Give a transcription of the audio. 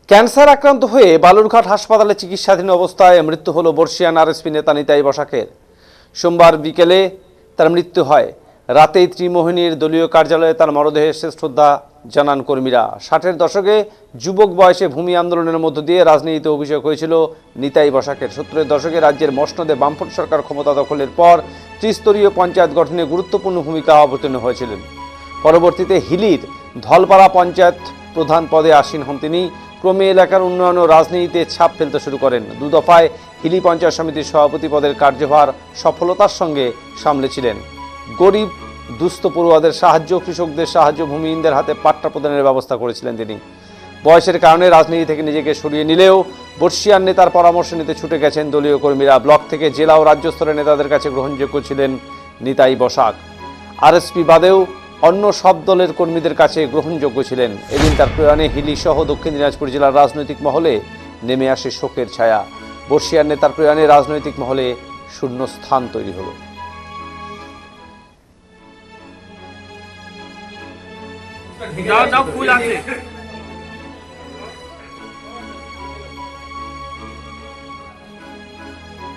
Cancer আক্রান্ত হয়ে বালুরঘাট হাসপাতালে চিকিৎসাধীন অবস্থায় মৃত্যু হলো বর্ষিয়ান আরএসপি নেতা নিতাই বসাকের। সোমবার বিকেলে তার মৃত্যু হয়। রাতেই ত্রিমোহিনীর দলীয় কার্যালয়ে তার মরদেহে শেষ শ্রদ্ধা জানান কর্মীরা। 60-এর দশকে যুবক বয়সে ভূমি আন্দোলনের মধ্য দিয়ে রাজনীতিতে অভিষেক হয়েছিল নিতাই বসাকের। 70-এর দশকে রাজ্যের মসনদে বামফ্রন্ট সরকার ক্ষমতা দখলের পর ত্রিস্তরীয় পঞ্চায়েত গঠনে গুরুত্বপূর্ণ ভূমিকা অবতীর্ণ হয়েছিলেন। পরবর্তীতে হিলির ধলপাড়া পঞ্চায়েত প্রধান পদে আসীন হন তিনি। ক্রমে এলাকার উন্নয়ন ও রাজনীতিতে ছাপ ফেলতে শুরু করেন। দুদফায় হিলি পঞ্চায়েত সমিতির সভাপতি পদের কার্যভার সফলতার সঙ্গে সামলেছিলেন। গরিব দুস্থ পড়ুয়াদের সাহায্য, কৃষকদের সাহায্য, ভূমিহীনদের হাতে পাট্টা প্রদানের ব্যবস্থা করেছিলেন তিনি। বয়সের কারণে রাজনীতি থেকে নিজেকে সরিয়ে নিলেও বর্ষিয়ান নেতার পরামর্শ নিতে ছুটে গেছেন দলীয় কর্মীরা। ব্লক থেকে জেলা ও রাজ্য স্তরের নেতাদের কাছে গ্রহণযোগ্য ছিলেন নিতাই বসাক। আরএসপি বাদেও অন্য সব দলের কর্মীদের কাছে গ্রহণযোগ্য ছিলেন। এদিন তার প্রয়াণে হিলি সহ দক্ষিণ দিনাজপুর জেলার রাজনৈতিক মহলে নেমে আসে শোকের ছায়া। বর্ষিয়ান নেতার প্রয়াণে রাজনৈতিক মহলে শূন্য স্থান তৈরি হলো। जाओ फूल आते